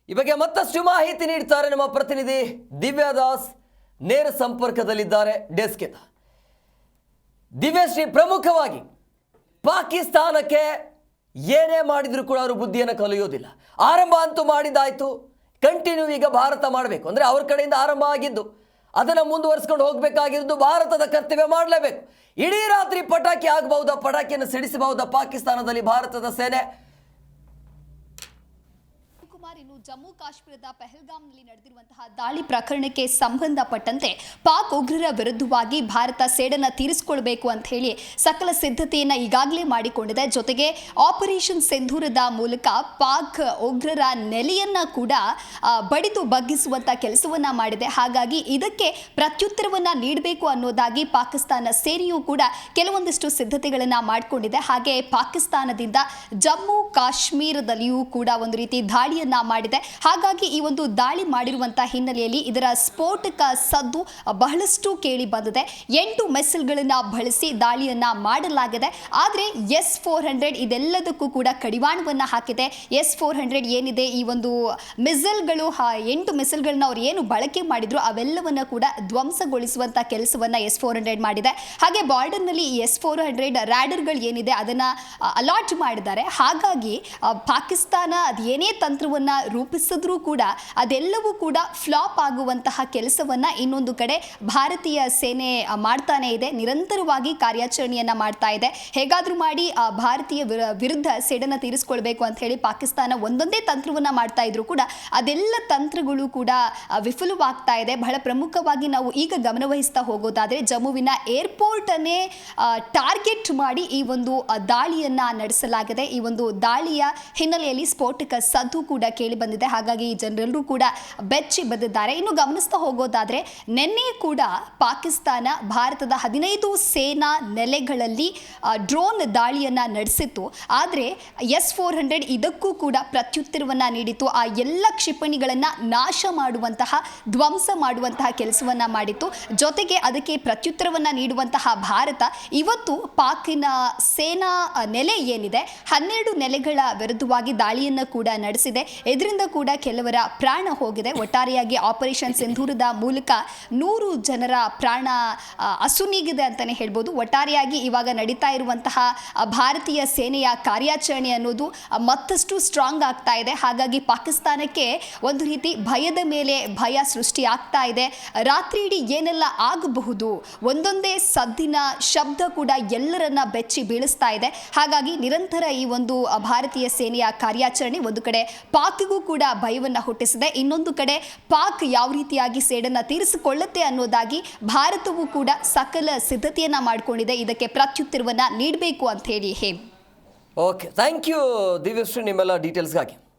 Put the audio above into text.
ಈ ಬಗ್ಗೆ ಮತ್ತಷ್ಟು ಮಾಹಿತಿ ನೀಡ್ತಾರೆ ನಮ್ಮ ಪ್ರತಿನಿಧಿ ದಿವ್ಯಾ ದಾಸ್. ನೇರ ಸಂಪರ್ಕದಲ್ಲಿದ್ದಾರೆ ಡೆಸ್ಕ್‌ನಿಂದ. ದಿವ್ಯಶ್ರೀ, ಪ್ರಮುಖವಾಗಿ ಪಾಕಿಸ್ತಾನಕ್ಕೆ ಏನೇ ಮಾಡಿದ್ರು ಕೂಡ ಅವರು ಬುದ್ಧಿಯನ್ನು ಕಲಿಯೋದಿಲ್ಲ. ಆರಂಭ ಅಂತೂ ಮಾಡಿದ್ದಾಯ್ತು, ಕಂಟಿನ್ಯೂ ಈಗ ಭಾರತ ಮಾಡಬೇಕು ಅಂದರೆ ಅವ್ರ ಕಡೆಯಿಂದ ಆರಂಭ ಆಗಿದ್ದು ಅದನ್ನು ಮುಂದುವರಿಸ್ಕೊಂಡು ಹೋಗಬೇಕಾಗಿದ್ದು ಭಾರತದ ಕರ್ತವ್ಯ ಮಾಡಲೇಬೇಕು. ಇಡೀ ರಾತ್ರಿ ಪಟಾಕಿ ಆಗಬಹುದಾ, ಪಟಾಕಿಯನ್ನು ಸಿಡಿಸಬಹುದಾ ಪಾಕಿಸ್ತಾನದಲ್ಲಿ ಭಾರತದ ಸೇನೆ? ಇನ್ನು ಜಮ್ಮು ಕಾಶ್ಮೀರದ ಪಹಲ್ಗಾಮ್ನಲ್ಲಿ ನಡೆದಿರುವಂತಹ ದಾಳಿ ಪ್ರಕರಣಕ್ಕೆ ಸಂಬಂಧಪಟ್ಟಂತೆ ಪಾಕ್ ಉಗ್ರರ ವಿರುದ್ಧವಾಗಿ ಭಾರತ ಸೇಡನ್ನು ತೀರಿಸಿಕೊಳ್ಳಬೇಕು ಅಂತ ಹೇಳಿ ಸಕಲ ಸಿದ್ಧತೆಯನ್ನು ಈಗಾಗಲೇ ಮಾಡಿಕೊಂಡಿದೆ. ಜೊತೆಗೆ ಆಪರೇಷನ್ ಸಿಂಧೂರದ ಮೂಲಕ ಪಾಕ್ ಉಗ್ರರ ನೆಲೆಯನ್ನ ಕೂಡ ಬಡಿದು ಬಗ್ಗಿಸುವಂತ ಕೆಲಸವನ್ನ ಮಾಡಿದೆ. ಹಾಗಾಗಿ ಇದಕ್ಕೆ ಪ್ರತ್ಯುತ್ತರವನ್ನ ನೀಡಬೇಕು ಅನ್ನೋದಾಗಿ ಪಾಕಿಸ್ತಾನ ಸೇನೆಯೂ ಕೂಡ ಕೆಲವೊಂದಿಷ್ಟು ಸಿದ್ಧತೆಗಳನ್ನ ಮಾಡಿಕೊಂಡಿದೆ. ಹಾಗೆ ಪಾಕಿಸ್ತಾನದಿಂದ ಜಮ್ಮು ಕಾಶ್ಮೀರದಲ್ಲಿಯೂ ಕೂಡ ಒಂದು ರೀತಿ ದಾಳಿಯನ್ನ ಮಾಡಿದೆ. ಹಾಗಾಗಿ ಈ ಒಂದು ದಾಳಿ ಮಾಡಿರುವಂತಹ ಹಿನ್ನೆಲೆಯಲ್ಲಿ ಇದರ ಸ್ಫೋಟಕ ಸದ್ದು ಬಹಳಷ್ಟು ಕೇಳಿ ಬಂದಿದೆ. 8 ಮಿಸೈಲ್ಗಳನ್ನ ಬಳಸಿ ದಾಳಿಯನ್ನ ಮಾಡಲಾಗಿದೆ. ಆದರೆ S-400 ಇದೆಲ್ಲದಕ್ಕೂ ಕೂಡ ಕಡಿವಾಣವನ್ನ ಹಾಕಿದೆ. S-400 ಏನಿದೆ, ಈ ಒಂದು ಮಿಸೈಲ್ಗಳು 8 ಮಿಸೈಲ್ಗಳನ್ನ ಅವರು ಏನು ಬಳಕೆ ಮಾಡಿದ್ರು ಅವೆಲ್ಲವನ್ನ ಕೂಡ ಧ್ವಂಸಗೊಳಿಸುವಂತ ಕೆಲಸವನ್ನ S-400 ಮಾಡಿದೆ. ಹಾಗೆ ಬಾರ್ಡರ್ನಲ್ಲಿ ಈ S-400 ರ್ಯಾಡರ್ಗಳು ಏನಿದೆ ಅದನ್ನ ಅಲಾಟ್ ಮಾಡಿದ್ದಾರೆ. ಹಾಗಾಗಿ ಪಾಕಿಸ್ತಾನ ಅದೇನೇ ತಂತ್ರವನ್ನ ರೂಪಿಸಿದ್ರೂ ಕೂಡ ಅದೆಲ್ಲವೂ ಕೂಡ ಫ್ಲಾಪ್ ಆಗುವಂತಹ ಕೆಲಸವನ್ನ ಇನ್ನೊಂದು ಕಡೆ ಭಾರತೀಯ ಸೇನೆ ಮಾಡ್ತಾನೆ ಇದೆ. ನಿರಂತರವಾಗಿ ಕಾರ್ಯಾಚರಣೆಯನ್ನ ಮಾಡ್ತಾ ಇದೆ. ಹೇಗಾದ್ರೂ ಮಾಡಿ ಭಾರತೀಯ ವಿರುದ್ಧ ಸೇಡನ್ನ ತೀರಿಸಿಕೊಳ್ಬೇಕು ಅಂತ ಹೇಳಿ ಪಾಕಿಸ್ತಾನ ಒಂದೊಂದೇ ತಂತ್ರವನ್ನ ಮಾಡ್ತಾ ಇದ್ರು ಕೂಡ ಅದೆಲ್ಲ ತಂತ್ರಗಳು ಕೂಡ ವಿಫಲವಾಗ್ತಾ ಇದೆ. ಬಹಳ ಪ್ರಮುಖವಾಗಿ ನಾವು ಈಗ ಗಮನವಹಿಸ್ತಾ ಹೋಗೋದಾದ್ರೆ ಜಮ್ಮುವಿನ ಏರ್ಪೋರ್ಟ್ ಅನ್ನೇ ಟಾರ್ಗೆಟ್ ಮಾಡಿ ಈ ಒಂದು ದಾಳಿಯನ್ನ ನಡೆಸಲಾಗಿದೆ. ಈ ಒಂದು ದಾಳಿಯ ಹಿನ್ನೆಲೆಯಲ್ಲಿ ಸ್ಫೋಟಕ ಸದ್ದು ಕೂಡ ಕೇಳಿ ಬಂದಿದೆ. ಹಾಗಾಗಿ ಜನರೆಲ್ಲರೂ ಕೂಡ ಬೆಚ್ಚಿ ಬಂದಿದ್ದಾರೆ. ಇನ್ನು ಗಮನಿಸ್ತಾ ಹೋಗೋದಾದ್ರೆ ನಿನ್ನೆ ಕೂಡ ಪಾಕಿಸ್ತಾನ ಭಾರತದ 15 ಸೇನಾ ನೆಲೆಗಳಲ್ಲಿ ಡ್ರೋನ್ ದಾಳಿಯನ್ನ ನಡೆಸಿತ್ತು. ಆದರೆ S-400 ಇದಕ್ಕೂ ಕೂಡ ಪ್ರತ್ಯುತ್ತರವನ್ನ ನೀಡಿತು. ಆ ಎಲ್ಲ ಕ್ಷಿಪಣಿಗಳನ್ನ ನಾಶ ಮಾಡುವಂತಹ, ಧ್ವಂಸ ಮಾಡುವಂತಹ ಕೆಲಸವನ್ನ ಮಾಡಿತ್ತು. ಜೊತೆಗೆ ಅದಕ್ಕೆ ಪ್ರತ್ಯುತ್ತರವನ್ನ ನೀಡುವಂತಹ ಭಾರತ ಇವತ್ತು ಪಾಕಿನ ಸೇನಾ ನೆಲೆ ಏನಿದೆ 12 ನೆಲೆಗಳ ವಿರುದ್ಧವಾಗಿ ದಾಳಿಯನ್ನ ಕೂಡ ನಡೆಸಿದೆ. ಇದರಿಂದ ಕೂಡ ಕೆಲವರ ಪ್ರಾಣ ಹೋಗಿದೆ. ಒಟ್ಟಾರೆಯಾಗಿ ಆಪರೇಷನ್ ಸಿಂಧೂರದ ಮೂಲಕ 100 ಜನರ ಪ್ರಾಣ ಅಸುನೀಗಿದೆ ಅಂತಾನೆ ಹೇಳ್ಬೋದು. ಒಟ್ಟಾರೆಯಾಗಿ ಇವಾಗ ನಡೀತಾ ಇರುವಂತಹ ಭಾರತೀಯ ಸೇನೆಯ ಕಾರ್ಯಾಚರಣೆ ಅನ್ನೋದು ಮತ್ತಷ್ಟು ಸ್ಟ್ರಾಂಗ್ ಆಗ್ತಾ ಇದೆ. ಹಾಗಾಗಿ ಪಾಕಿಸ್ತಾನಕ್ಕೆ ಒಂದು ರೀತಿ ಭಯದ ಮೇಲೆ ಭಯ ಸೃಷ್ಟಿ ಆಗ್ತಾ ಇದೆ. ರಾತ್ರಿ ಇಡೀ ಏನೆಲ್ಲ ಆಗಬಹುದು, ಒಂದೊಂದೇ ಸದ್ದಿನ ಶಬ್ದ ಕೂಡ ಎಲ್ಲರನ್ನ ಬೆಚ್ಚಿ ಬೀಳಿಸ್ತಾ ಇದೆ. ಹಾಗಾಗಿ ನಿರಂತರ ಈ ಒಂದು ಭಾರತೀಯ ಸೇನೆಯ ಕಾರ್ಯಾಚರಣೆ ಒಂದು ಕಡೆ ಪಾಕ್ಗೂ ಕೂಡ ಭಯವನ್ನ ಹುಟ್ಟಿಸಿದೆ. ಇನ್ನೊಂದು ಕಡೆ ಪಾಕ್ ಯಾವ ರೀತಿಯಾಗಿ ಸೇಡನ್ನ ತೀರಿಸಿಕೊಳ್ಳುತ್ತೆ ಅನ್ನೋದಾಗಿ ಭಾರತವೂ ಕೂಡ ಸಕಲ ಸಿದ್ಧತೆಯನ್ನ ಮಾಡಿಕೊಂಡಿದೆ. ಇದಕ್ಕೆ ಪ್ರತ್ಯುತ್ತರವನ್ನ ನೀಡಬೇಕು ಅಂತ ಹೇಳಿ. ಓಕೆ, ಥ್ಯಾಂಕ್ ಯು ದಿವ್ಯಶ್ರೀ ನಿಮ್ಮೆಲ್ಲ ಡೀಟೇಲ್ಸ್ಗಾಗಿ.